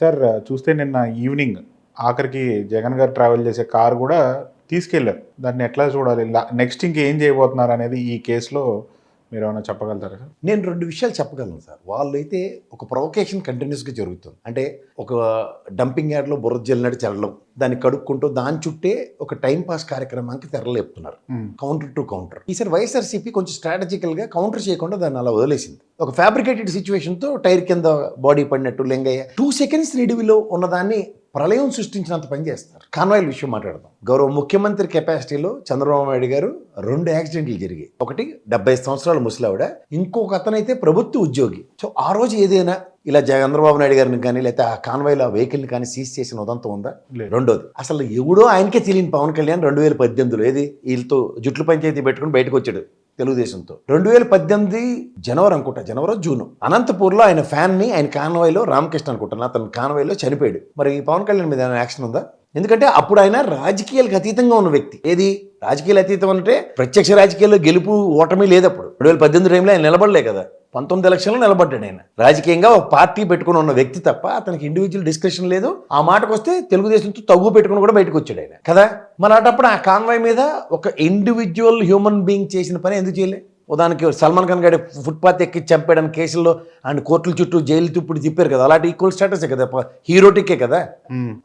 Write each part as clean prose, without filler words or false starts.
Sir చూస్తే నిన్న evening ఆఖరికి జగన్ గారు ట్రావెల్ చేసే కారు కూడా తీసుకెళ్లారు. దాన్ని ఎట్లా చూడాలి? నెక్స్ట్ ఇంకేం చేయబోతున్నారు అనేది ఈ కేసులో మీరు ఏమైనా చెప్పగలుగుతారా సార్? నేను 2 విషయాలు చెప్పగలను సార్. వాళ్ళైతే ఒక ప్రొవొకేషన్ కంటిన్యూస్గా జరుగుతుంది. అంటే ఒక డంపింగ్ యార్డ్లో బురద జల్లినట్టు చల్లడం, దాన్ని కడుక్కుంటూ దాని చుట్టే ఒక టైం పాస్ కార్యక్రమానికి తెరలేపుతున్నారు. Counter to counter. ఈసారి వైఎస్ఆర్సీపీ కొంచెం స్ట్రాటజికల్గా కౌంటర్ చేయకుండా దాన్ని అలా వదిలేసింది. ఒక ఫ్యాబ్రికేటెడ్ సిచ్యువేషన్తో టైర్ కింద బాడీ పడినట్టు లెంగయ్య 2 seconds రీడివిలో ఉన్నదాన్ని ప్రళయం సృష్టించినంత పని చేస్తారు. కాన్వాయిల విషయం మాట్లాడదాం. గౌరవ ముఖ్యమంత్రి కెపాసిటీలో చంద్రబాబు నాయుడు గారు 2 యాక్సిడెంట్లు జరిగాయి. ఒకటి 70 సంవత్సరాల ముసలావిడ, ఇంకొక అతనైతే ప్రభుత్వ ఉద్యోగి. సో ఆ రోజు ఏదైనా ఇలా చంద్రబాబు నాయుడు గారిని కానీ లేకపోతే ఆ కాన్వాయిల వెహికల్ని కానీ సీజ్ చేసిన ఉదంతం ఉందా? రెండోది, అసలు ఎవడో ఆయనకే తెలియని పవన్ కళ్యాణ్ 2018లో ఏది వీళ్ళతో జుట్లు పంచాయతీ పెట్టుకుని బయటకు వచ్చాడు తెలుగుదేశంతో. 2018 జనవరి అనుకుంటా, జూన్ అనంతపూర్లో ఆయన ఫ్యాన్ని ఆయన కాన్వాయ్లో రామకృష్ణ అనుకుంటాను అతను కాన్వాయ్లో చనిపోయాడు. మరి పవన్ కళ్యాణ్ మీద యాక్షన్ ఉందా? ఎందుకంటే అప్పుడు ఆయన రాజకీయాలకు అతీతంగా ఉన్న వ్యక్తి. ఏది రాజకీయాలు అతీతం అంటే ప్రత్యక్ష రాజకీయాల్లో గెలుపు ఓటమి లేదు. అప్పుడు 2018 టైంలో ఆయన నిలబడలే కదా, 19 ఎలక్షన్లో నిలబడ్డాడు. ఆయన రాజకీయంగా ఒక పార్టీ పెట్టుకుని ఉన్న వ్యక్తి తప్ప అతనికి ఇండివిజువల్ డిస్కషన్ లేదు. ఆ మాటకు వస్తే తెలుగుదేశంతో తగ్గు పెట్టుకుని కూడా బయటకు వచ్చాడు ఆయన కదా. మరి అటప్పుడు ఆ కాన్వాయ్ మీద ఒక ఇండివిజువల్ హ్యూమన్ బీయింగ్ చేసిన పని ఎందుకు చేయలే? ఉదాహరణకి సల్మాన్ ఖాన్ గారి ఫుట్పాత్ ఎక్కి చంపేయడానికి కేసుల్లో ఆయన కోర్టుల చుట్టూ జైలు తుప్పుడు తిప్పారు కదా, అలాంటి ఈక్వల్ స్టేటసే కదా, హీరోటిక్కే కదా,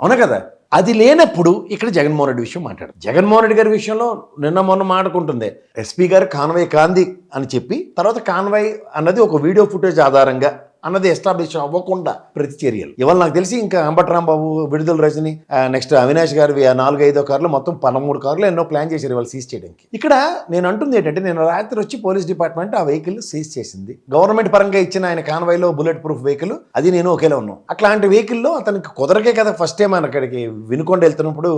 అవునా కదా? అది లేనప్పుడు ఇక్కడ జగన్మోహన్ రెడ్డి విషయం మాట్లాడు. జగన్మోహన్ రెడ్డి గారి విషయంలో నిన్న మొన్న మాట్లాడుకుంటుంది ఎస్పీ గారు కాన్వాయ్ కాంది అని చెప్పి, తర్వాత కాన్వాయ్ అన్నది ఒక వీడియో ఫుటేజ్ ఆధారంగా అన్నది ఎస్టాబ్లిష్ అవ్వకుండా ప్రతి చర్యలు. ఇవాళ నాకు తెలిసి ఇంకా అంబట్రాంబాబు, విడుదల రజని, నెక్స్ట్ అవినాష్ గారివి 4-5 కార్లు, మొత్తం 13 కార్లు ఎన్నో ప్లాన్ చేశారు ఇవాళ సీజ్ చేయడానికి. ఇక్కడ నేను అంటుంది ఏంటంటే, నేను రాత్రి వచ్చి పోలీస్ డిపార్ట్మెంట్ ఆ వెహికల్ సీజ్ చేసింది. గవర్నమెంట్ పరంగా ఇచ్చిన ఆయన కాన్వాయ్లో బుల్లెట్ ప్రూఫ్ వెహికల్, అది నేను ఒకేలా ఉన్నాం. అట్లాంటి వెహికల్లో అతనికి కుదరకే కదా ఫస్ట్ టైం ఆయన అక్కడికి వినుకొండ వెళ్తున్నప్పుడు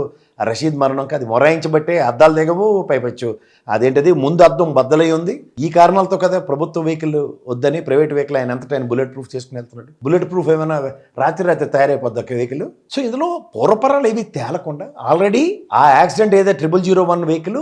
రషీద్ మరణంకి అది మొరాయించబట్టే అద్దాలు దిగవు, పైపచ్చు అదేంటది ముందు అద్దం బద్దలై ఉంది. ఈ కారణాలతో కదా ప్రభుత్వ వెహికల్ వద్దని ప్రైవేట్ వెహికల్ ఆయన అంతటా ఆయన బుల్లెట్ ప్రూఫ్ చేసుకుని వెళ్తున్నాడు. బుల్లెట్ ప్రూఫ్ ఏమైనా రాత్రి తయారైపోద్ది ఒక వెహికల్. సో ఇందులో పూర్వపరాలు ఏవి తేలకుండా ఆల్రెడీ ఆ యాక్సిడెంట్ ఏదో 0001 వెహికల్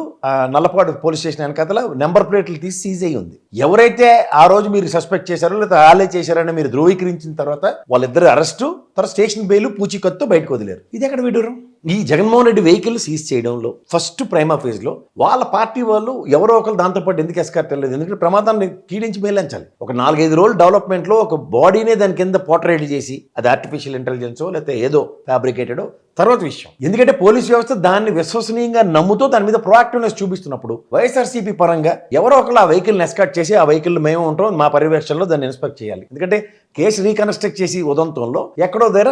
నల్లపాడు పోలీస్ స్టేషన్ వెనకాతల నెంబర్ ప్లేట్లు తీసి సీజ్ అయ్యి ఉంది. ఎవరైతే ఆ రోజు మీరు సస్పెక్ట్ చేశారో లేదా వాళ్ళే చేశారని మీరు ధృవీకరించిన తర్వాత వాళ్ళిద్దరు అరెస్టు, తర్వాత స్టేషన్ బెయిల్ పూచీకత్తు బయటకు వదిలేరు. ఇది ఎక్కడ విడూరం? ఈ జగన్మోహన్ రెడ్డి వెహికల్ సీజ్ చేయడంలో ఫస్ట్ ప్రైమా ఫేజ్లో వాళ్ళ పార్టీ వాళ్ళు ఎవరో ఒకరు దాంతోపాటు ఎందుకు ఎస్కార్ట్ వెళ్ళలేదు? ఎందుకంటే ప్రమాదాన్ని కీడించి మేలించాలి. ఒక 4-5 రోజులు డెవలప్మెంట్లో ఒక బాడీనే దాని కింద పోర్ట్రేట్ చేసి అది ఆర్టిఫిషియల్ ఇంటెలిజెన్సో లేకపోతే ఏదో ఫ్యాబ్రికేటెడో తర్వాత విషయం. ఎందుకంటే పోలీస్ వ్యవస్థ దాన్ని విశ్వసనీయంగా నమ్ముతూ దాని మీద ప్రొయాక్టివ్నెస్ చూపిస్తున్నప్పుడు వైఎస్ఆర్సీపీ పరంగా ఎవరో ఒకరు ఆ వెహికల్ని ఎస్కార్ట్ చేసి ఆ వెహికల్ మేము ఉంటాం, మా పర్యవేక్షణలో దాన్ని ఇన్స్పెక్ట్ చేయాలి. ఎందుకంటే కేసు రీకన్స్ట్రక్ట్ చేసి ఉదంతంలో ఎక్కడో దగ్గర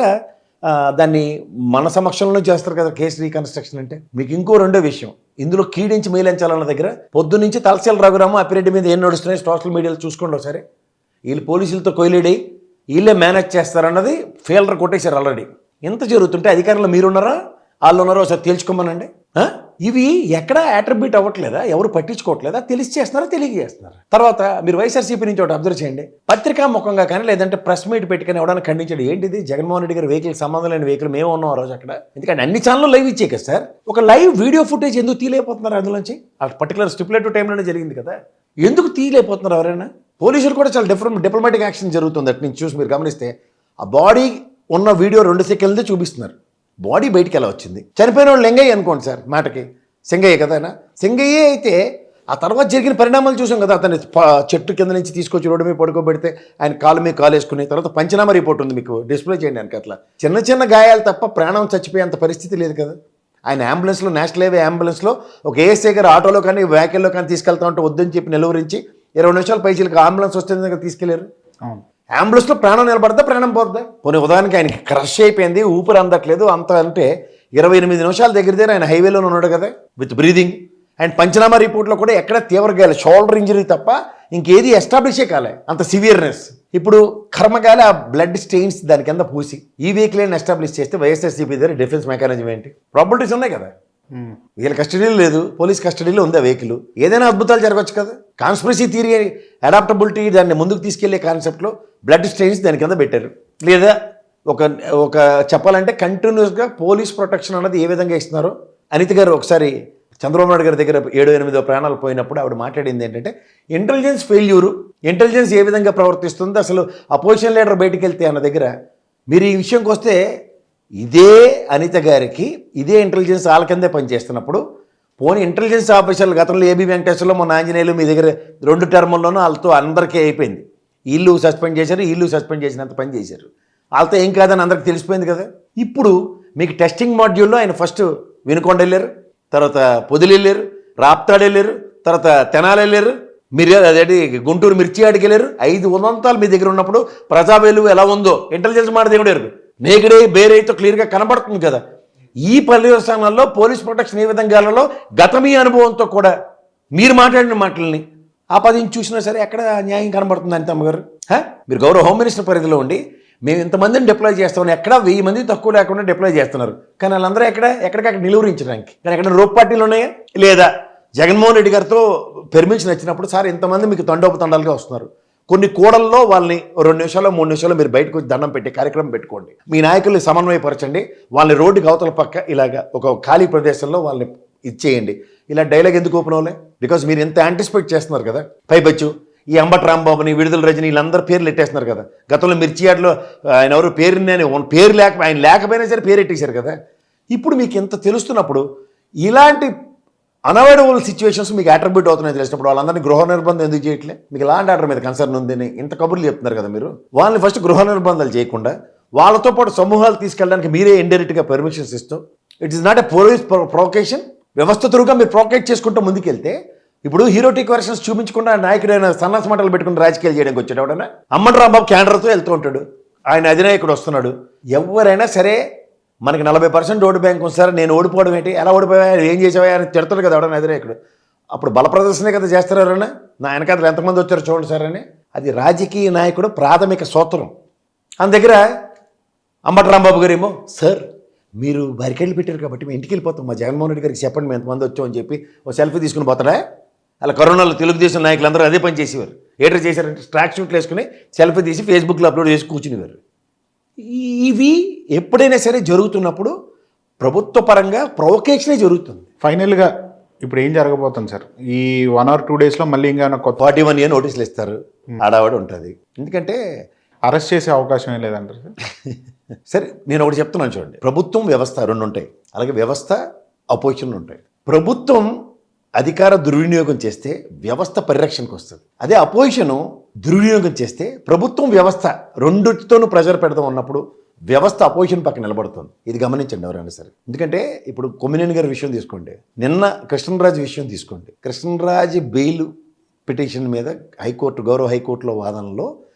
దాన్ని మన సమక్షంలో చేస్తారు కదా కేసు రీకన్స్ట్రక్షన్ అంటే. మీకు ఇంకో రెండో విషయం, ఇందులో కీడించి మేలించాలన్న దగ్గర పొద్దు నుంచి తలసేల రఘురాము అప్పిరెడ్డి మీద ఏం నడుస్తున్నాయి సోషల్ మీడియాలో చూసుకోండి ఒకసారి. వీళ్ళు పోలీసులతో కొయిలేడి వీళ్ళే మేనేజ్ చేస్తారన్నది ఫెయిల్డర్ కొట్టేశారు ఆల్రెడీ. ఎంత జరుగుతుంటే అధికారంలో మీరున్నారా వాళ్ళు ఉన్నారో ఒకసారి తేల్చుకోమనండి. ఇవి ఎక్కడ అట్రిబ్యూట్ అవ్వట్లేదా? ఎవరు పట్టించుకోవట్లేదా? తెలిసి చేస్తున్నారా, తెలియజేస్తున్నారు. తర్వాత మీరు వైఎస్ఆర్సీపీ నుంచి ఒకటి అబ్జర్వ్ చేయండి, పత్రికా ముఖంగా కానీ లేదంటే ప్రెస్ మీట్ పెట్టుకుని ఎవడన్నా ఖండించాడు. ఏంటిది జగన్మోహన్ రెడ్డి గారి వెహికల్ సంబంధం లేని వెహికల్ మేము ఉన్నాం ఆ రోజు అక్కడ. ఎందుకంటే అన్ని ఛానల్లో లైవ్ ఇచ్చే కదా సార్, ఒక లైవ్ వీడియో ఫుటేజ్ ఎందుకు తీయలేకపోతున్నారు? అందులోంచి ఆ పర్టికులర్ స్టిపులేటివ్ టైంలోనే జరిగింది కదా, ఎందుకు తీయలేకపోతున్నారు ఎవరైనా? పోలీసులు కూడా చాలా డిప్లొమాటిక్ యాక్షన్ జరుగుతుంది అటు నుంచి చూసి మీరు గమనిస్తే. ఆ బాడీ ఉన్న వీడియో 2 సెకండ్లదే చూపిస్తున్నారు. బాడీ బయటికి ఎలా వచ్చింది? చనిపోయిన వాళ్ళు లింగయ్య అనుకోండి సార్, మాటకి సింగయ్య కదా ఆయన. సింగయ్యే అయితే ఆ తర్వాత జరిగిన పరిణామాలు చూసాం కదా. అతన్ని చెట్టు కింద నుంచి తీసుకొచ్చి రోడ్డు మీద పడుకోబెడితే ఆయన కాలు మీద కాలు వేసుకుని తర్వాత పంచనామా రిపోర్ట్ ఉంది, మీకు డిస్ప్లే చేయండి ఆయనకి. అట్లా చిన్న చిన్న గాయాలు తప్ప ప్రాణం చచ్చిపోయేంత పరిస్థితి లేదు కదా. ఆయన అంబులెన్స్లో, నేషనల్ హైవే అంబులెన్స్లో ఒక ఏఎస్ఐ గారు ఆటోలో కానీ వెహికల్లో కానీ తీసుకెళ్తా ఉంటే వద్దని చెప్పి నిలువరించి 20 నిమిషాల పైసలకి అంబులెన్స్ వస్తే దగ్గర తీసుకెళ్లారు. అంబులెన్స్లో ప్రాణం నిలబడదా, ప్రాణం పోద్దా? పోనీ ఉదాహరణకి ఆయనకి క్రష్ అయిపోయింది, ఊపిరి అందట్లేదు అంత అంటే 28 నిమిషాల దగ్గర ఆయన హైవేలోనే ఉన్నాడు కదా విత్ బ్రీదింగ్. అండ్ పంచనామా రిపోర్ట్లో కూడా ఎక్కడ తీవ్ర గాయాలి, షోల్డర్ ఇంజరీ తప్ప ఇంకేది ఎస్టాబ్లిషే కాలే అంత సివియర్నెస్. ఇప్పుడు కర్మగాలి ఆ బ్లడ్ స్టెయిన్స్ దాని కింద పూసి ఈ వెహికల్ ఎస్టాబ్లిష్ చేస్తే వైఎస్ఆర్సీపీ దగ్గర డిఫెన్స్ మెకానిజం ఏంటి? ప్రాబిలిటీస్ ఉన్నాయి కదా. వీళ్ళ కస్టడీలో లేదు, పోలీస్ కస్టడీలో ఉంది ఆ వెహికల్. ఏదైనా అద్భుతాలు జరగవచ్చు కదా. కాన్స్పిరసీ థియరీ, అడాప్టబిలిటీ, దాన్ని ముందుకు తీసుకెళ్లే కాన్సెప్ట్లో బ్లడ్ స్టెయిన్స్ దాని కింద పెట్టారు. లేదా ఒక చెప్పాలంటే కంటిన్యూస్గా పోలీస్ ప్రొటెక్షన్ అన్నది ఏ విధంగా ఇస్తున్నారో అనిత గారు ఒకసారి చంద్రబాబు నాయుడు గారి దగ్గర 7-8 ప్రాణాలు పోయినప్పుడు ఆవిడ మాట్లాడింది ఏంటంటే, ఇంటెలిజెన్స్ ఫెయిల్యూరు, ఇంటెలిజెన్స్ ఏ విధంగా ప్రవర్తిస్తుంది, అసలు అపోజిషన్ లీడర్ బయటికి వెళ్తే అన్న దగ్గర మీరు ఈ విషయంకి వస్తే ఇదే అనిత గారికి ఇదే ఇంటెలిజెన్స్ వాళ్ళ కిందే పనిచేస్తున్నప్పుడు పోనీ ఇంటెలిజెన్స్ ఆఫీసర్లు గతంలో ఏబీ వెంకటేశ్వర్లో మొన్న ఆంజనేయులు మీ దగ్గర 2 టర్ముల్లోనూ వాళ్ళతో అందరికీ అయిపోయింది. వీళ్ళు సస్పెండ్ చేశారు, వీళ్ళు సస్పెండ్ చేసినంత పని చేశారు. వాళ్ళతో ఏం కాదని అందరికి తెలిసిపోయింది కదా. ఇప్పుడు మీకు టెస్టింగ్ మాడ్యూల్లో ఆయన ఫస్ట్ వినుకొండ వెళ్ళారు, తర్వాత పొదిలి వెళ్ళారు, రాప్తాడు వెళ్ళారు, తర్వాత తెనాలి వెళ్ళారు, మీరు అదేంటి గుంటూరు మిర్చి ఆడికి వెళ్ళారు. 5 ఉదంతాలు మీ దగ్గర ఉన్నప్పుడు ప్రజావేలు ఎలా ఉందో ఇంటెలిజెన్స్ మాట దేవుడారు నేగడే బేరైతో క్లియర్గా కనబడుతుంది కదా. ఈ పర్యవసానాల్లో పోలీస్ ప్రొటెక్షన్ ఏ విధంగాలలో గత మీ అనుభవంతో కూడా మీరు మాట్లాడిన మాటల్ని ఆపాదించి చూసినా సరే ఎక్కడ న్యాయం కనబడుతుంది అనిత అమ్మగారు? మీరు గౌరవ హోమ్ మినిస్టర్ పరిధిలో ఉండి మేము ఇంతమందిని డిప్లాయ్ చేస్తామని ఎక్కడ 1000 మంది తక్కువ లేకుండా డిప్లాయ్ చేస్తున్నారు. కానీ వాళ్ళందరూ ఎక్కడికక్కడ నిలువరించడానికి కానీ ఎక్కడ రోప్ పార్టీలు ఉన్నాయా లేదా? జగన్మోహన్ రెడ్డి గారితో పెర్మిషన్ వచ్చినప్పుడు సార్ ఇంతమంది మీకు తండోపతండాలుగా వస్తున్నారు, కొన్ని కూడల్లో వాళ్ళని 2 నిమిషాలు 3 నిమిషాలు మీరు బయటకు వచ్చి దండం పెట్టి కార్యక్రమం పెట్టుకోండి, మీ నాయకుల్ని సమన్వయపరచండి, వాళ్ళని రోడ్డుకి అవతల పక్క ఇలాగా ఒక ఖాళీ ప్రదేశంలో వాళ్ళని ఇచ్చేయండి. ఇలా డైలాగ్ ఎందుకు ఓపెన్ అవ్వలే? బికాజ్ మీరు ఎంత యాంటిసిపేట్ చేస్తున్నారు కదా. పైబచ్చు ఈ అంబటి రాంబాబుని, విడుదల రజని వీళ్ళందరూ పేర్లు ఎట్టేస్తున్నారు కదా. గతంలో మిర్చియాడ్లో ఆయన ఎవరు పేరు ఆయన లేకపోయినా సరే పేరు ఎట్టేశారు కదా. ఇప్పుడు మీకు ఎంత తెలుస్తున్నప్పుడు ఇలాంటి అన్అవాయిడబుల్ సిచ్యువేషన్స్ మీకు అట్రిబ్యూట్ అవుతున్నాయి తెలిసినప్పుడు వాళ్ళందరినీ గృహ నిర్బంధం ఎందుకు చేయట్లే? మీకు లాండ్ ఆర్డర్ మీద కన్సర్న్ ఉందని ఇంత కబుర్లు చెప్తున్నారు కదా మీరు. వాళ్ళని ఫస్ట్ గృహ నిర్బంధాలు చేయకుండా వాళ్ళతో పాటు సమూహాలు తీసుకెళ్ళడానికి మీరే ఇండైరెక్ట్గా పర్మిషన్స్ ఇస్తూ it is not a police provocation. వ్యవస్థ తురుగా మీరు ప్రొవకేట్ చేసుకుంటూ ముందుకెళ్తే ఇప్పుడు హీరోటిక్ వర్షన్స్ చూపించకుండా నాయకుడైన సన్నాస మంటలు పెట్టుకుని రాజకీయాలు చేయడానికి వచ్చాడు ఎవడన్నా. అంబటి రాంబాబు క్యాండర్తో వెళ్తూ ఉంటాడు, ఆయన అధినాయకుడు వస్తున్నాడు. ఎవరైనా సరే మనకి 40% ఓటు బ్యాంక్ ఉంది సార్, నేను ఓడిపోవడం ఏంటి, ఎలా ఓడిపోయా, ఏం చేసావా అని తిడతాడు కదా ఎవడన్నా అధినాయకుడు. అప్పుడు బల ప్రదర్శనే కదా చేస్తారు ఎవరన్నా. నా వెనకాల ఎంతమంది వచ్చారో చూడండి సార్ అని. అది రాజకీయ నాయకుడు ప్రాథమిక సూత్రం. మన దగ్గర అంబటి రాంబాబు గారు ఏమో సార్ మీరు బరికెళ్ళి పెట్టారు కాబట్టి మేము ఇంటికి వెళ్ళిపోతాం, మా జగన్మోహన్ రెడ్డి గారికి చెప్పండి మేము ఎంతమంది వచ్చాం అని చెప్పి ఓ సెల్ఫీ తీసుకుని పోతాడా? అలా కరోనాలో తెలుగుదేశం నాయకులందరూ అదే పని చేసేవారు. ఏటర్ చేశారంటే ట్రాక్ షూట్లు వేసుకుని సెల్ఫీ తీసి ఫేస్బుక్లో అప్లోడ్ చేసి కూర్చునేవారు. ఇవి ఎప్పుడైనా సరే జరుగుతున్నప్పుడు ప్రభుత్వ పరంగా ప్రొవకేషనే జరుగుతుంది. ఫైనల్గా ఇప్పుడు ఏం జరగబోతుంది సార్? ఈ 1 or 2 డేస్లో మళ్ళీ ఇంకా కొత్త 41 ఇయర్ నోటీసులు ఇస్తారు, ఆడావాడు ఉంటుంది. ఎందుకంటే అరెస్ట్ చేసే అవకాశం ఏం లేదంటారు సార్? సరే నేను ఒకటి చెప్తున్నాను చూడండి, ప్రభుత్వం వ్యవస్థ 2 ఉంటాయి, అలాగే వ్యవస్థ అపోజిషన్లు ఉంటాయి. ప్రభుత్వం అధికార దుర్వినియోగం చేస్తే వ్యవస్థ పరిరక్షణకు వస్తుంది. అదే అపోజిషను దుర్వినియోగం చేస్తే ప్రభుత్వం వ్యవస్థ రెండిటితోనూ ప్రెజర్ పెడతాం ఉన్నప్పుడు వ్యవస్థ అపోజిషన్ పక్కన నిలబడుతుంది. ఇది గమనించండి ఎవరైనా సరే. ఎందుకంటే ఇప్పుడు కొమ్మినేని గారి విషయం తీసుకోండి, నిన్న కృష్ణరాజు విషయం తీసుకోండి. కృష్ణరాజు బెయిల్ పిటిషన్ మీద గౌరవ హైకోర్టులో వాదనలో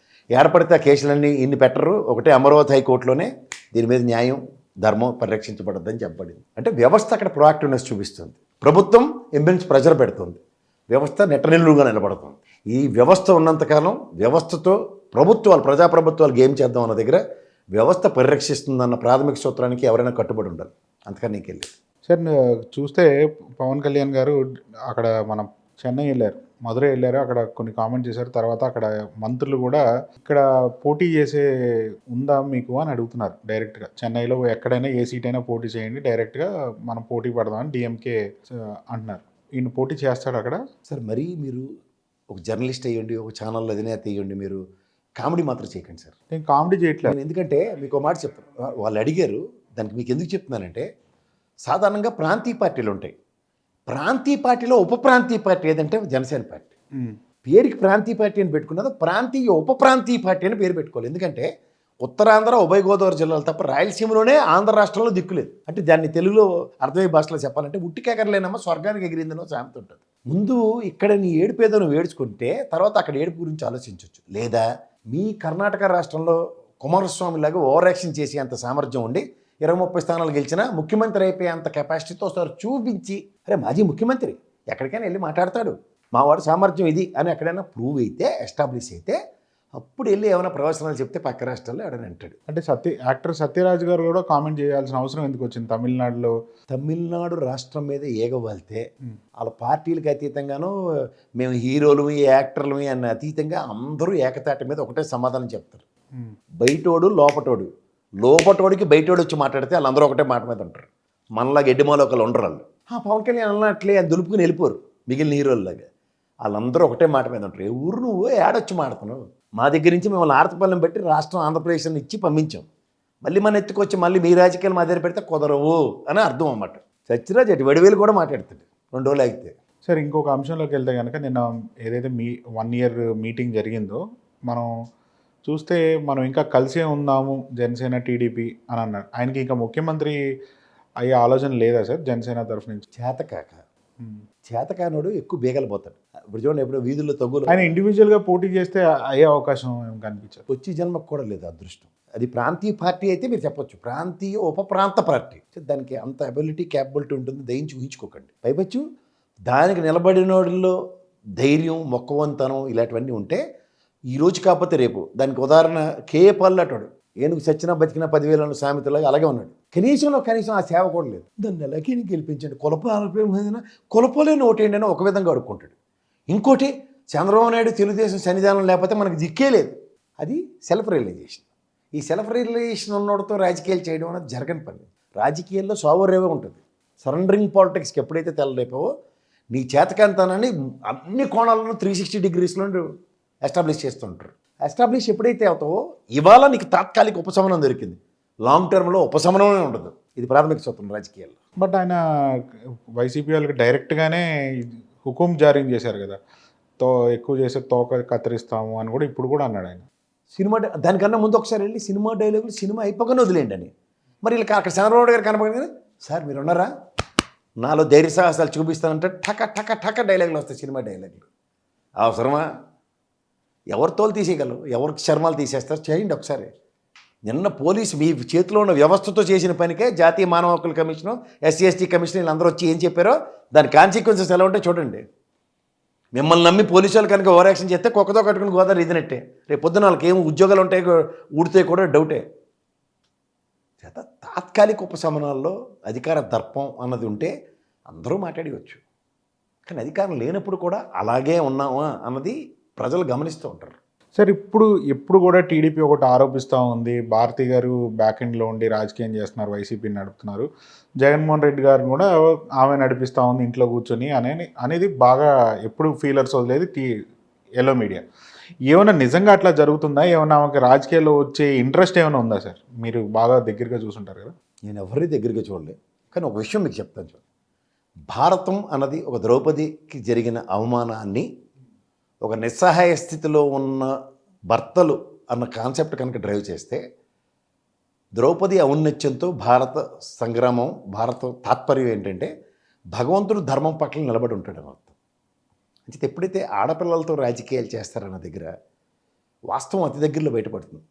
ఏర్పడితే ఆ కేసులన్నీ ఇన్ని పెట్టరు, ఒకటే అమరావతి హైకోర్టులోనే దీని మీద న్యాయం ధర్మం పరిరక్షించబడద్దని చెప్పబడింది. అంటే వ్యవస్థ అక్కడ ప్రొయాక్టివ్నెస్ చూపిస్తుంది, ప్రభుత్వం ఇంబెన్స్ ప్రెజర్ పెడుతుంది, వ్యవస్థ నెట్టనిల్లుగా నిలబడుతుంది. ఈ వ్యవస్థ ఉన్నంతకాలం వ్యవస్థతో ప్రభుత్వాలు ప్రజాప్రభుత్వాలు గేమ్ చేద్దాం అన్న దగ్గర వ్యవస్థ పరిరక్షిస్తుందన్న ప్రాథమిక సూత్రానికి ఎవరైనా కట్టుబడి ఉండాలి. అంతకని నీకు వెళ్ళి సార్ చూస్తే పవన్ కళ్యాణ్ గారు అక్కడ మనం చెన్నై వెళ్ళారు, మధురై వెళ్ళారు, అక్కడ కొన్ని కామెంట్ చేశారు. తర్వాత అక్కడ మంత్రులు కూడా ఇక్కడ పోటీ చేసే ఉందా మీకు అని అడుగుతున్నారు డైరెక్ట్గా. చెన్నైలో ఎక్కడైనా ఏ సీట్ అయినా పోటీ చేయండి, డైరెక్ట్గా మనం పోటీ పడదామని డిఎంకే అంటున్నారు. ఈయన పోటీ చేస్తాడు అక్కడ? సార్ మరీ మీరు ఒక జర్నలిస్ట్ అయ్యండి, ఒక ఛానల్ అధినేత అయ్యండి, మీరు కామెడీ మాత్రం చేయకండి సార్. నేను కామెడీ చేయట్లేదు. ఎందుకంటే మీకు ఒక మాట చెప్పాను, వాళ్ళు అడిగారు, దానికి మీకు ఎందుకు చెప్తున్నానంటే సాధారణంగా ప్రాంతీయ పార్టీలు ఉంటాయి. ప్రాంతీయ పార్టీలో ఉప ప్రాంతీయ పార్టీ ఏదంటే జనసేన పార్టీ. పేరుకి ప్రాంతీయ పార్టీ అని పెట్టుకున్నది, ప్రాంతీయ ఉప ప్రాంతీయ పార్టీ అని పేరు పెట్టుకోవాలి. ఎందుకంటే ఉత్తరాంధ్ర ఉభయ గోదావరి జిల్లాలు తప్ప రాయలసీమలోనే ఆంధ్ర రాష్ట్రంలో దిక్కులేదు. అంటే దాన్ని తెలుగులో అర్థమయ్యే భాషలో చెప్పాలంటే ఉట్టికెగరలేనమ్మా స్వర్గానికి ఎగిరిందనో సామెత ఉంటుంది. ముందు ఇక్కడ నీ ఏడుపేదను వేడుచుకుంటే తర్వాత అక్కడ ఏడుపు గురించి ఆలోచించవచ్చు. లేదా మీ కర్ణాటక రాష్ట్రంలో కుమారస్వామి లాగా ఓవర్ యాక్షన్ చేసి అంత సామర్థ్యం ఉండి 20-30 స్థానాలు గెలిచినా ముఖ్యమంత్రి అయిపోయే అంత కెపాసిటీతో సార్ చూపించి, అరే మాజీ ముఖ్యమంత్రి ఎక్కడికైనా వెళ్ళి మాట్లాడతాడు, మా వాడు సామర్థ్యం ఇది అని ఎక్కడైనా ప్రూవ్ అయితే ఎస్టాబ్లిష్ అయితే అప్పుడు వెళ్ళి ఏమైనా ప్రవచనాలు చెప్తే పక్క రాష్ట్రాల్లో ఎవడని అంటాడు. అంటే యాక్టర్ సత్యరాజ్ గారు కూడా కామెంట్ చేయాల్సిన అవసరం ఎందుకు వచ్చింది? తమిళనాడు రాష్ట్రం మీద ఏగవాలితే వాళ్ళ పార్టీలకు అతీతంగానూ మేము హీరోలు యాక్టర్లు అన్న అతీతంగా అందరూ ఏకతాటి మీద ఒకటే సమాధానం చెప్తారు. బయటోడు లోపటోడికి బయటోడు వచ్చి మాట్లాడితే వాళ్ళందరూ ఒకటే మాట మీద ఉంటారు. మనలాగా ఎడ్డిమాలో ఒకళ్ళు ఉండరు. వాళ్ళు పవన్ కళ్యాణ్ అన్నట్లే అని దులుపుకుని వెళ్ళిపోరు మిగిలిన హీరోల్లాగా. వాళ్ళందరూ ఒకటే మాట మీద ఉంటారు. ఏ ఊరు నువ్వు ఏడొచ్చి మాడుతున్నావు, మా దగ్గర నుంచి మిమ్మల్ని ఆర్తపల్లం పెట్టి రాష్ట్రం ఆంధ్రప్రదేశ్ ఇచ్చి పంపించాం, మళ్ళీ మన ఎత్తుకొచ్చి మళ్ళీ మీ రాజకీయాలు మా దగ్గర పెడితే కుదరవు అని అర్థం అన్నమాట. సత్యరాజ్ అటు వడివేలు కూడా మాట్లాడుతాడు 2 రోజులు ఆగితే. సార్ ఇంకొక అంశంలోకి వెళ్తే కనుక నిన్న ఏదైతే 1 ఇయర్ మీటింగ్ జరిగిందో మనం చూస్తే మనం ఇంకా కలిసే ఉందాము జనసేన టీడీపీ అని అన్నారు. ఆయనకి ఇంకా ముఖ్యమంత్రి అయ్యే ఆలోచన లేదా సార్ జనసేన తరఫు నుంచి? చేతకాక చేతకానోడు ఎక్కువ బీగలు పోతాడు. ఇప్పుడు చూడండి, ఎప్పుడు వీధుల్లో తగ్గులు ఆయన ఇండివిజువల్గా పోటీ చేస్తే అయ్యే అవకాశం ఏం కనిపించదు. వచ్చి జన్మకు కూడా లేదు అదృష్టం. అది ప్రాంతీయ పార్టీ అయితే మీరు చెప్పొచ్చు, ప్రాంతీయ ఉప ప్రాంత పార్టీ, దానికి అంత అబిలిటీ క్యాపబిలిటీ ఉంటుంది, దయించి ఊహించుకోకండి. పైపచ్చు దానికి నిలబడిన వాళ్ళలో ధైర్యం మొక్కవంతనం ఇలాంటివన్నీ ఉంటే ఈరోజు కాకపోతే రేపు. దానికి ఉదాహరణ కేఏ పల్లెటాడు, ఏనుగు చచ్చినా బతికినా 10,000 సామెతలాగా అలాగే ఉన్నాడు. కనీసం ఆ సేవ కూడా లేదు. దాన్ని ఎలాగే గెలిపించండి, కులపలేని ఓటేండి అని ఒక విధంగా అడుక్కుంటాడు. ఇంకోటి, చంద్రబాబు నాయుడు తెలుగుదేశం సన్నిధానం లేకపోతే మనకు దిక్కే లేదు. అది సెల్ఫ్ రియలైజేషన్. ఈ సెల్ఫ్ రియలైజేషన్ ఉన్నోడితో రాజకీయాలు చేయడం అనేది జరగని పని. రాజకీయాల్లో సోవరేవే ఉంటుంది. సరెండరింగ్ పాలిటిక్స్కి ఎప్పుడైతే తెల్లలేపావో నీ చేతకంతానని అన్ని కోణాలను 360 డిగ్రీస్లో ఎస్టాబ్లిష్ చేస్తుంటారు. ఎస్టాబ్లిష్ ఎప్పుడైతే అవుతావో ఇవాళ నీకు తాత్కాలిక ఉపశమనం దొరికింది, లాంగ్ టర్మ్లో ఉపశమనమే ఉండదు. ఇది ప్రాథమిక సూత్రం రాజకీయాల్లో. బట్ ఆయన వైసీపీ వాళ్ళకి డైరెక్ట్గానే హుకుం జారీ చేశారు కదా, ఎక్కువ చేస్తే తోక కత్తిరిస్తాము అని కూడా ఇప్పుడు కూడా అన్నాడు ఆయన. సినిమా దానికన్నా ముందు ఒకసారి వెళ్ళి సినిమా డైలాగులు సినిమా అయిపోగానే వదిలేండి అని. మరి ఇలా అక్కడ చంద్రబాబు గారు కనపడగానే, సార్ మీరు ఉన్నారా, నాలో ధైర్య సాహసాలు చూపిస్తానంటే ఠక ఠక ఠక డైలాగులు వస్తాయి, సినిమా డైలాగులు. అవసరమా? ఎవరు తోలు తీసేయగలరు, ఎవరికి చర్మాలు తీసేస్తారు? చేయండి ఒకసారి. నిన్న పోలీసు మీ చేతిలో ఉన్న వ్యవస్థతో చేసిన పనికే జాతీయ మానవ హక్కుల కమిషను, SC/ST కమిషన్ వీళ్ళందరూ వచ్చి ఏం చెప్పారో దాని కాన్సిక్వెన్సెస్ ఎలా ఉంటే చూడండి. మిమ్మల్ని నమ్మి పోలీసు వాళ్ళు కనుక ఓవర్ యాక్షన్ చేస్తే కుక్కతో కట్టుకుని గోదావరి ఇదినట్టే. రేపు పొద్దున వాళ్ళకి ఏం ఉద్యోగాలు ఉంటాయి ఊడితే కూడా డౌటే. చేత తాత్కాలిక ఉపశమనాల్లో అధికార దర్పం అన్నది ఉంటే అందరూ మాట్లాడవచ్చు. కానీ అధికారం లేనప్పుడు కూడా అలాగే ఉన్నామా అన్నది ప్రజలు గమనిస్తూ ఉంటారు. సార్ ఎప్పుడు కూడా టీడీపీ ఒకటి ఆరోపిస్తూ ఉంది, భారతి గారు బ్యాక్ ఎండ్లో ఉండి రాజకీయం చేస్తున్నారు, వైసీపీని నడుపుతున్నారు, జగన్మోహన్ రెడ్డి గారు కూడా ఆమె నడిపిస్తూ ఉంది ఇంట్లో కూర్చొని అనేది బాగా ఎప్పుడు ఫీలర్స్ వదిలేదు ఎల్లో మీడియా. ఏమైనా నిజంగా అట్లా జరుగుతుందా? ఏమైనా ఆమెకి రాజకీయాల్లో వచ్చే ఇంట్రెస్ట్ ఏమైనా ఉందా సార్? మీరు బాగా దగ్గరగా చూసుంటారు కదా. నేను ఎవరి దగ్గరగా చూడలేదు, కానీ ఒక విషయం మీకు చెప్తాను చూడండి. భారతం అన్నది ఒక ద్రౌపదికి జరిగిన అవమానాన్ని ఒక నిస్సహాయ స్థితిలో ఉన్న భర్తలు అన్న కాన్సెప్ట్ కనుక డ్రైవ్ చేస్తే, ద్రౌపది ఔన్నత్యంతో భారత సంగ్రామం, భారత తాత్పర్యం ఏంటంటే భగవంతుడు ధర్మం పట్ల నిలబడి ఉంటాడని అర్థం. అంటే ఎప్పుడైతే ఆడపిల్లలతో రాజకీయాలు చేస్తారన్న దగ్గర వాస్తవం అతి దగ్గరలో బయటపడుతుంది.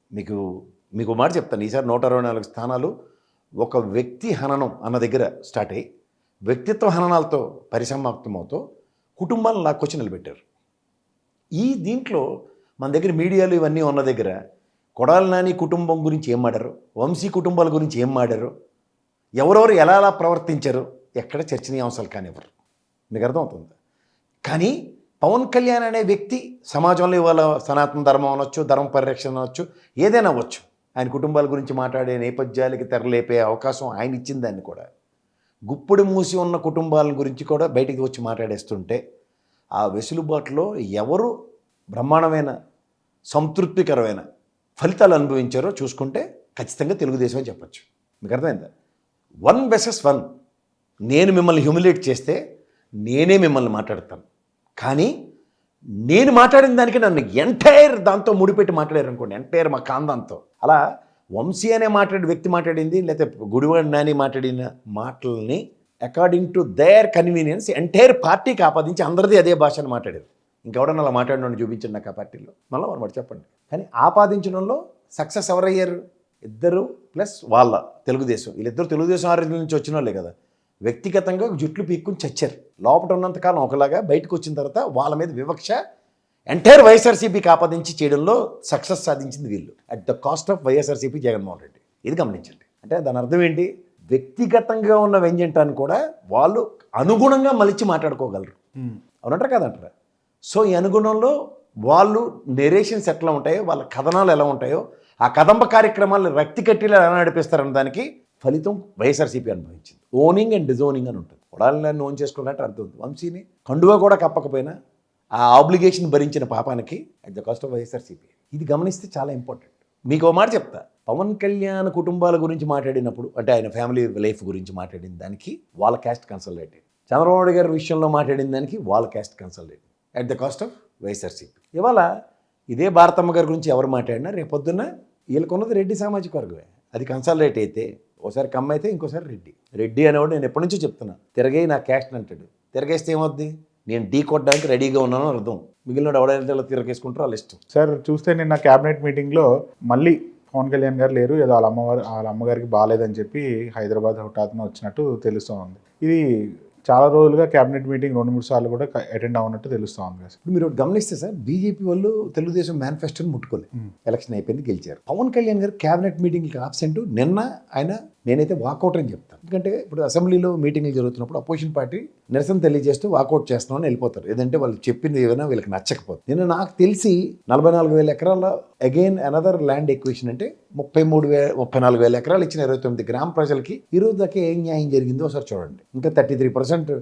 మీకు మాట చెప్తాను, ఈసారి 124 స్థానాలు ఒక వ్యక్తి హననం అన్న దగ్గర స్టార్ట్ అయ్యి వ్యక్తిత్వ హననాలతో పరిసమాప్తమవుతూ కుటుంబాలను లాక్కొచ్చి నిలబెట్టారు. దీంట్లో మన దగ్గర మీడియాలు ఇవన్నీ ఉన్న దగ్గర కొడాలి నాని కుటుంబం గురించి ఏం మాడారు, వంశీ కుటుంబాల గురించి ఏం మాడారు, ఎవరెవరు ఎలా ప్రవర్తించారు, ఎక్కడ చర్చనీయాంశాలు కానివ్వరు. మీకు అర్థమవుతుంది. కానీ పవన్ కళ్యాణ్ అనే వ్యక్తి సమాజంలో ఇవాళ సనాతన ధర్మం అనొచ్చు, ధర్మ పరిరక్షణ అనొచ్చు, ఏదైనా అవ్వచ్చు, ఆయన కుటుంబాల గురించి మాట్లాడే నేపథ్యాలకి తెరలేపే అవకాశం ఆయన ఇచ్చిన దాన్ని కూడా గుప్పుడు మూసి ఉన్న కుటుంబాల గురించి కూడా బయటికి వచ్చి మాట్లాడేస్తుంటే ఆ వెసులుబాటులో ఎవరు బ్రహ్మాండమైన సంతృప్తికరమైన ఫలితాలు అనుభవించారో చూసుకుంటే ఖచ్చితంగా తెలుగుదేశం అని చెప్పచ్చు. మీకు అర్థమైందా? 1 vs 1 నేను మిమ్మల్ని హ్యూమిలేట్ చేస్తే నేనే మిమ్మల్ని మాట్లాడతాను, కానీ నేను మాట్లాడిన దానికి నన్ను ఎంటైర్ దాంతో ముడిపెట్టి మాట్లాడారు అనుకోండి, ఎంటైర్ మా కాందాంతో. అలా వంశీ అనే వ్యక్తి మాట్లాడింది, లేకపోతే గుడివాడి నాని మాట్లాడిన మాటల్ని according to their convenience entire పార్టీకి ఆపాదించి అందరిది అదే భాషను మాట్లాడారు. ఇంకెవడన్నా అలా మాట్లాడిన చూపించండి నాకు ఆ పార్టీలో, మళ్ళీ మరి చెప్పండి. కానీ ఆపాదించడంలో సక్సెస్ ఎవరయ్యారు? ఇద్దరు ప్లస్ వాళ్ళ తెలుగుదేశం. వీళ్ళిద్దరు తెలుగుదేశం ఆరోగ్యం నుంచి వచ్చిన వాళ్ళే కదా. వ్యక్తిగతంగా జుట్లు పీక్కుని చచ్చారు. లోపల ఉన్నంతకాలం ఒకలాగా, బయటకు వచ్చిన తర్వాత వాళ్ళ మీద వివక్ష ఎంటైర్ వైఎస్ఆర్సీపీకి ఆపాదించి చేయడంలో సక్సెస్ సాధించింది వీళ్ళు, at the cost of YSRCP Jaganmohan Reddy. ఇది గమనించండి. అంటే దాని అర్థం ఏంటి? వ్యక్తిగతంగా ఉన్న వ్యంజంటాన్ని కూడా వాళ్ళు అనుగుణంగా మలిచి మాట్లాడుకోగలరు. అవునంటారు కదంటారా? సో ఈ అనుగుణంలో వాళ్ళు నెరేషన్స్ ఎట్లా ఉంటాయో, వాళ్ళ కథనాలు ఎలా ఉంటాయో, ఆ కదంబ కార్యక్రమాలను రక్తి కట్టిలో ఎలా నడిపిస్తారన్న దానికి ఫలితం వైఎస్ఆర్సీపీ అనుభవించింది. ఓనింగ్ అండ్ డిజోనింగ్ అని ఉంటుంది. కొడాలని ఓన్ చేసుకున్నట్టు అర్థం ఉంది. వంశీని కండువా కూడా కప్పకపోయినా ఆ ఆబ్లిగేషన్ భరించిన పాపానికి at the cost of YSRCP. ఇది గమనిస్తే చాలా ఇంపార్టెంట్. మీకు ఓ మాట చెప్తా, పవన్ కళ్యాణ్ కుటుంబాల గురించి మాట్లాడినప్పుడు అంటే ఆయన ఫ్యామిలీ లైఫ్ గురించి మాట్లాడిన దానికి వాళ్ళ క్యాస్ట్ కన్సల్టేటివ్, చంద్రబాబు నాయుడు గారి విషయంలో మాట్లాడిన దానికి వాళ్ళ caste consultative at the cost of YSRCP. ఇవాళ ఇదే భారతమ్మ గారి గురించి ఎవరు మాట్లాడినా రేపొద్దున వీళ్ళకున్నది రెడ్డి సామాజిక వర్గమే, అది కన్సల్టేట్ అయితే ఒకసారి కమ్మ అయితే ఇంకోసారి రెడ్డి అనేవాడు నేను ఎప్పటి నుంచో చెప్తున్నా, తిరగే నా క్యాస్ట్ అంటాడు, తిరగేస్తే ఏమవుద్ది, నేను ఢీ కొట్టడానికి రెడీగా ఉన్నాను అర్థం, మిగిలిన ఎవడైనా తిరగేసుకుంటారో వాళ్ళ ఇష్టం. సార్ చూస్తే నిన్న క్యాబినెట్ మీటింగ్లో మళ్ళీ పవన్ కళ్యాణ్ గారు లేరు, ఏదో వాళ్ళ అమ్మగారికి బాగాలేదని చెప్పి హైదరాబాద్ హఠాత్తున వచ్చినట్టు తెలుస్తూ ఉంది. ఇది చాలా రోజులుగా క్యాబినెట్ మీటింగ్ 2-3 సార్లు కూడా అటెండ్ అవునట్టు తెలుస్తూ ఉంది కదా. ఇప్పుడు మీరు ఒకటి గమనిస్తే సార్, బీజేపీ వాళ్ళు తెలుగుదేశం మేనిఫెస్టోని ముట్టుకోలేదు, ఎలక్షన్ అయిపోయింది గెలిచారు. పవన్ కళ్యాణ్ గారు క్యాబినెట్ మీటింగ్కి ఆబ్సెంట్, నిన్న ఆయన నేనైతే వాకౌట్ అని చెప్తాను. ఎందుకంటే ఇప్పుడు అసెంబ్లీలో మీటింగ్లు జరుగుతున్నప్పుడు అపోజిషన్ పార్టీ నిరసన తెలియజేస్తూ వాకౌట్ చేస్తున్నామని వెళ్ళిపోతారు, ఏదంటే వాళ్ళు చెప్పింది ఏదైనా వీళ్ళకి నచ్చకపోతే. నిన్న నాకు తెలిసి 44,000 ఎకరాల అగైన్ అనదర్ ల్యాండ్ ఎక్విజిషన్ అంటే 34,000 ఎకరాలు ఇచ్చిన 29 గ్రామ ప్రజలకి ఈ రోజు దాకా ఏం న్యాయం జరిగిందో ఒకసారి చూడండి. ఇంకా 33%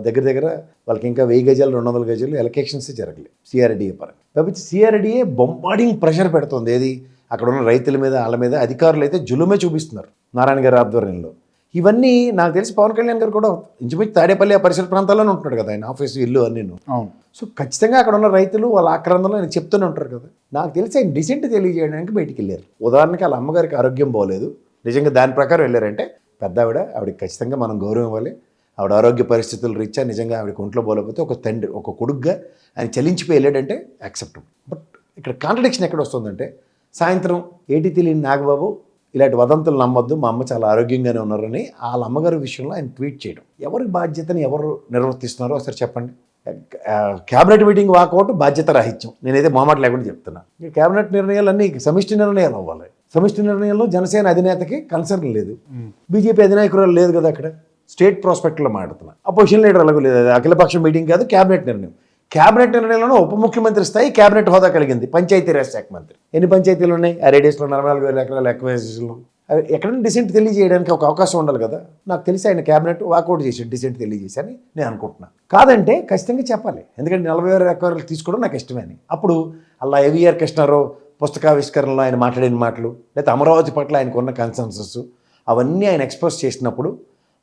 దగ్గర వాళ్ళకి ఇంకా 1000 గజాలు 200 గజాలు ఎలకేషన్స్ జరగలేదు సిఆర్డీఏ పరంగా. కాబట్టి సిఆర్డీఏ బొంబార్డింగ్ ప్రెషర్ పెడుతుంది, ఏది అక్కడ ఉన్న రైతుల మీద వాళ్ళ మీద. అధికారులు అయితే జులుమే చూపిస్తున్నారు నారాయణ గారి ఆధ్వర్యంలో. ఇవన్నీ నాకు తెలిసి పవన్ కళ్యాణ్ గారు కూడా ఇంచుమించు తాడేపల్లి ఆ పరిసర ప్రాంతాల్లోనే ఉంటున్నాడు కదా, ఆయన ఆఫీసు ఇల్లు అన్నీ. అవును. సో ఖచ్చితంగా అక్కడ ఉన్న రైతులు వాళ్ళ ఆక్రందనలో ఆయన చెప్తూనే ఉంటారు కదా. నాకు తెలిసి ఆయన డిసెంట్ తెలియజేయడానికి బయటికి వెళ్ళారు. ఉదాహరణకి వాళ్ళ అమ్మగారికి ఆరోగ్యం బాగోలేదు, నిజంగా దాని ప్రకారం వెళ్ళారంటే పెద్ద ఆవిడకి ఖచ్చితంగా మనం గౌరవం ఇవ్వాలి. ఆవిడ ఆరోగ్య పరిస్థితులు రీత్యా నిజంగా ఆవిడకి ఒంట్లో బాగోలేకపోతే ఒక తండ్రి ఒక కొడుగ్గా ఆయన చలించిపోయి వెళ్ళాడంటే యాక్సెప్టబుల్. బట్ ఇక్కడ కాంట్రడిక్షన్ ఎక్కడ వస్తుందంటే, సాయంత్రం ఏటి తెలియని నాగబాబు ఇలాంటి వదంతులు నమ్మొద్దు, మా అమ్మ చాలా ఆరోగ్యంగానే ఉన్నారని వాళ్ళ అమ్మగారి విషయంలో ఆయన ట్వీట్ చేయడం. ఎవరి బాధ్యతని ఎవరు నిర్వర్తిస్తున్నారో ఒకసారి చెప్పండి. క్యాబినెట్ మీటింగ్ వాకౌట్ బాధ్యత రాహిత్యం, నేనైతే మొహమాట లేకుండా చెప్తున్నా. ఈ క్యాబినెట్ నిర్ణయాలన్నీ సమిష్టి నిర్ణయాలు అవ్వాలి. సమిష్టి నిర్ణయంలో జనసేన అధినేతకి కన్సర్న్ లేదు, బీజేపీ అధినాయకురాలు లేదు కదా. అక్కడ స్టేట్ ప్రాస్పెక్ట్లో మాట్లాడుతున్నా, అపోజిషన్ లీడర్ అలాగూ లేదు. అది అఖిలపక్ష మీటింగ్ కాదు, క్యాబినెట్ నిర్ణయం. క్యాబినెట్ నిర్ణయంలో ఉప ముఖ్యమంత్రి స్థాయి క్యాబినెట్ హోదా కలిగింది పంచాయతీరాజ్ శాఖ మంత్రి. ఎన్ని పంచాయతీలు ఉన్నాయి ఆ రేడియస్లో? 44,000 ఎకరాల ఎక్వైజేషన్లో. ఎక్కడైనా డిసెంట్ తెలియజేయడానికి ఒక అవకాశం ఉండాలి కదా. నాకు తెలిసి ఆయన క్యాబినెట్ వాకౌట్ చేసి డిసెంట్ తెలియజేశాని నేను అనుకుంటున్నాను. కాదంటే ఖచ్చితంగా చెప్పాలి, ఎందుకంటే 40,000 ఎకరాలు తీసుకోవడం నాకు ఇష్టమే అని. అప్పుడు అలా ఏవిఆర్ కృష్ణారావు పుస్తకావిష్కరణలో ఆయన మాట్లాడిన మాటలు, లేకపోతే అమరావతి పట్ల ఆయనకున్న కన్సెన్సస్ అవన్నీ ఆయన ఎక్స్ప్రెస్ చేసినప్పుడు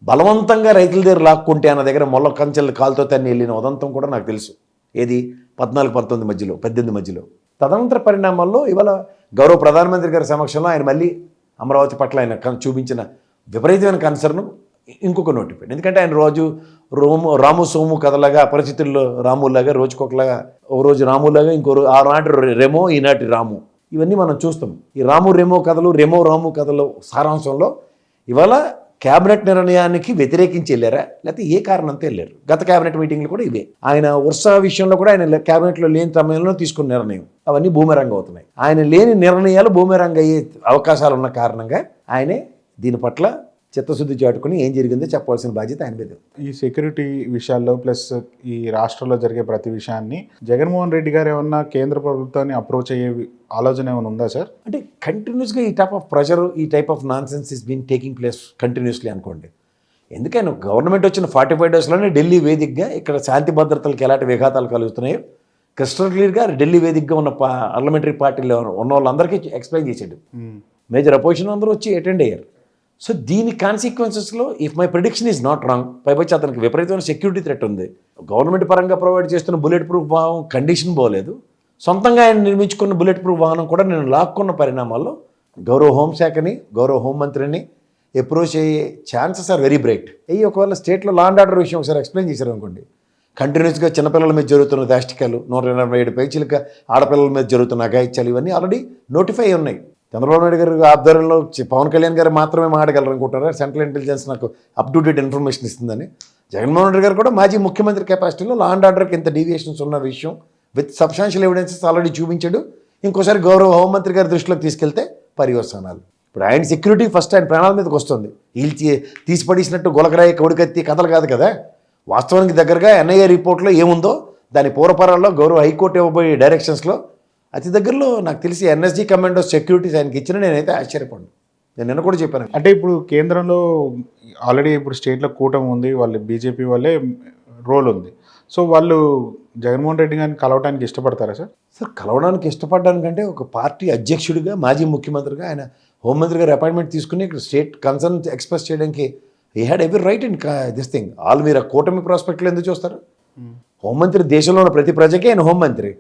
బలవంతంగా రైతుల దగ్గర లాక్కుంటే ఆయన దగ్గర మొల్ల కంచెలు కాలుతో తన్ని వెళ్ళిన ఉదంతం కూడా నాకు తెలుసు. ఏది 14-19 మధ్యలో 18 మధ్యలో. తదనంతర పరిణామాల్లో ఇవాళ గౌరవ ప్రధానమంత్రి గారి సమక్షంలో ఆయన మళ్ళీ అమరావతి పట్ల ఆయన చూపించిన విపరీతమైన కన్సర్న్ ఇంకొక నోటిఫైడ్. ఎందుకంటే ఆయన రోజు రాము సోము కథలాగా పరిస్థితుల్లో రాములాగా రోజుకొకలాగా, ఓ రోజు రాములాగా ఇంకో ఆనాటి రెమో ఈనాటి రాము, ఇవన్నీ మనం చూస్తాం. ఈ రాము రెమో కథలు రాము కథలు సారాంశంలో ఇవాళ క్యాబినెట్ నిర్ణయానికి వ్యతిరేకించి వెళ్ళారా, లేకపోతే ఏ కారణంతో వెళ్ళారు? గత క్యాబినెట్ మీటింగ్లు కూడా ఇవే. ఆయన వర్ష విషయంలో కూడా ఆయన క్యాబినెట్లో లేని సమయంలో తీసుకున్న నిర్ణయం అవన్నీ బూమెరాంగ్ అవుతున్నాయి. ఆయన లేని నిర్ణయాలు బూమెరాంగ్ అయ్యే అవకాశాలు ఉన్న కారణంగా ఆయనే దీని పట్ల చిత్తశుద్ధి చాటుకుని ఏం జరిగిందో చెప్పాల్సిన బాధ్యత ఆయన మీద. ఈ సెక్యూరిటీ విషయాల్లో ప్లస్ ఈ రాష్ట్రంలో జరిగే ప్రతి విషయాన్ని జగన్మోహన్ రెడ్డి గారు ఏమన్నా కేంద్ర ప్రభుత్వాన్ని అప్రోచ్ అయ్యే ఆలోచన ఏమైనా ఉందా సార్? అంటే కంటిన్యూస్గా ఈ టైప్ ఆఫ్ ప్రెషర్, ఈ type of nonsense is been taking place continuously అనుకోండి. ఎందుకైనా గవర్నమెంట్ వచ్చిన 45 డేస్లోనే ఢిల్లీ వేదికగా ఇక్కడ శాంతి భద్రతలకు ఎలాంటి విఘాతాలు కలుగుతున్నాయో క్రిస్టల్ క్లియర్గా ఢిల్లీ వేదికగా ఉన్న పార్లమెంటరీ పార్టీలో ఉన్న వాళ్ళందరికీ ఎక్స్ప్లెయిన్ చేశాడు. మేజర్ అపోజిషన్ అందరూ వచ్చి అటెండ్ అయ్యారు. సో దీని కాన్సిక్వెన్సెస్లో if my prediction is not wrong, పైపచ్చి అతనికి విపరీతమైన సెక్యూరిటీ థ్రెట్ ఉంది. గవర్నమెంట్ పరంగా ప్రొవైడ్ చేస్తున్న బుల్లెట్ ప్రూఫ్ వాహనం కండిషన్ బాగోలేదు, సొంతంగా ఆయన నిర్మించుకున్న బుల్లెట్ ప్రూఫ్ వాహనం కూడా నేను లాక్కున్న పరిణామాల్లో గౌరవ హోంశాఖని గౌరవ హోంమంత్రిని అప్రోచ్ అయ్యే ఛాన్సెస్ ఆర్ వెరీ బ్రైట్. ఒకవేళ స్టేట్లో లా అండ్ ఆర్డర్ విషయం ఒకసారి ఎక్స్ప్లెయిన్ చేశారు అనుకోండి, కంటిన్యూస్గా చిన్నపిల్లల మీద జరుగుతున్న దాష్టికాలు, 187 పైచీలక ఆడపిల్లల మీద జరుగుతున్న అఘాయిత్యాలు ఇవన్నీ ఆల్రెడీ నోటిఫై ఉన్నాయి. చంద్రబాబు నాయుడు గారి ఆధ్వర్యంలో పవన్ కళ్యాణ్ గారు మాత్రమే మాట్లాడగలరు అనుకుంటున్నారు. సెంట్రల్ ఇంటెలిజెన్స్ నాకు అప్ టు డేట్ ఇన్ఫర్మేషన్ ఇస్తుందని. జగన్మోహన్ రెడ్డి గారు కూడా మాజీ ముఖ్యమంత్రి కెపాసిటీలో లా అండ్ ఆర్డర్కి ఇంత డీవియేషన్స్ ఉన్న విషయం విత్ సబ్స్టాన్షియల్ ఎవిడెన్సెస్ ఆల్రెడీ చూపించాడు. ఇంకోసారి గౌరవ హోంమంత్రి గారి దృష్టిలోకి తీసుకెళ్తే పర్యవసానాలు. ఇప్పుడు ఆయన సెక్యూరిటీ ఫస్ట్ ఆయన ప్రాణాల మీదకి వస్తుంది. వీళ్ళు తీసిపడేసినట్టు గొలకరాయి కౌడికత్తి కథలు కాదు కదా. వాస్తవానికి దగ్గరగా ఎన్ఐఏ రిపోర్ట్లో ఏముందో దాని పూర్వపరాల్లో గౌరవ హైకోర్టు ఇవ్వబోయే డైరెక్షన్స్లో అతి దగ్గరలో నాకు తెలిసి ఎన్ఎస్జీ కమాండో సెక్యూరిటీస్ ఆయనకి ఇచ్చిన నేనైతే ఆశ్చర్యపడ్డాను. నేను నిన్న కూడా చెప్పాను. అంటే ఇప్పుడు కేంద్రంలో ఆల్రెడీ ఇప్పుడు స్టేట్లో కూటమి ఉంది, వాళ్ళు బీజేపీ వాళ్ళే రోల్ ఉంది. సో వాళ్ళు జగన్మోహన్ రెడ్డి గారిని కలవటానికి ఇష్టపడతారా సార్? సార్ కలవడానికి ఇష్టపడడానికంటే ఒక పార్టీ అధ్యక్షుడిగా మాజీ ముఖ్యమంత్రిగా ఆయన హోంమంత్రి గారు అపాయింట్మెంట్ తీసుకుని ఇక్కడ స్టేట్ కన్సర్న్ ఎక్స్ప్రెస్ చేయడానికి ఈ had every right in this thing. వాళ్ళు మీరు ఆ కూటమి ప్రాస్పెక్ట్లో ఎందుకు చూస్తారు? హోంమంత్రి దేశంలో ఉన్న ప్రతి ప్రజకే ఆయన హోంమంత్రి.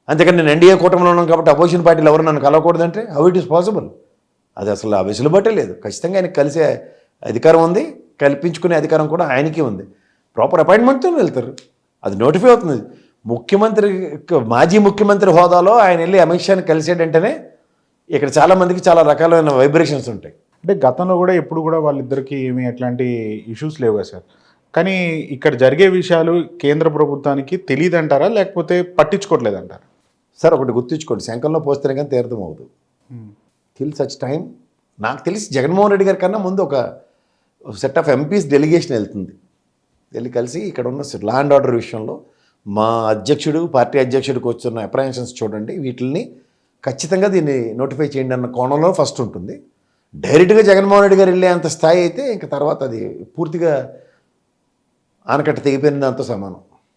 అంతేకాని నేను ఎన్డీఏ కూటమిలో ఉన్నాను కాబట్టి అపోజిషన్ పార్టీలు ఎవరు నన్ను కలవకూడదంటే హౌ ఇట్ ఈస్ పాసిబుల్? అది అసలు ఆ వెసులుబాటే లేదు. ఖచ్చితంగా ఆయనకి కలిసే అధికారం ఉంది, కల్పించుకునే అధికారం కూడా ఆయనకి ఉంది. ప్రాపర్ అపాయింట్మెంట్తో వెళ్తారు, అది నోటిఫై అవుతుంది. ముఖ్యమంత్రి మాజీ ముఖ్యమంత్రి హోదాలో ఆయన వెళ్ళి అమిత్ షాని కలిసాడంటేనే ఇక్కడ చాలామందికి చాలా రకాలైన వైబ్రేషన్స్ ఉంటాయి. అంటే గతంలో కూడా ఎప్పుడు కూడా వాళ్ళిద్దరికి ఏమి ఎట్లాంటి ఇష్యూస్ లేవు కదా సార్. కానీ ఇక్కడ జరిగే విషయాలు కేంద్ర ప్రభుత్వానికి తెలియదంటారా, లేకపోతే పట్టించుకోవట్లేదంటారా? సార్ ఒకటి గుర్తుంచుకోండి, శంఖంలో పోస్తేనే కానీ తీర్థం అవ్వదు. టిల్ సచ్ టైం నాకు తెలిసి జగన్మోహన్ రెడ్డి గారి కన్నా ముందు ఒక సెట్ ఆఫ్ ఎంపీస్ డెలిగేషన్ వెళ్తుంది. వెళ్ళి కలిసి ఇక్కడ ఉన్న లా అండ్ ఆర్డర్ విషయంలో మా అధ్యక్షుడు పార్టీ అధ్యక్షుడికి వస్తున్న అప్రహెన్షన్స్ చూడండి, వీటిని ఖచ్చితంగా దీన్ని నోటిఫై చేయండి అన్న కోణంలో ఫస్ట్ ఉంటుంది. డైరెక్ట్గా జగన్మోహన్ రెడ్డి గారు వెళ్ళే అంత స్థాయి అయితే ఇంక తర్వాత అది పూర్తిగా ఆనకట్ట తెగిపోయిన దాంతో సమానం.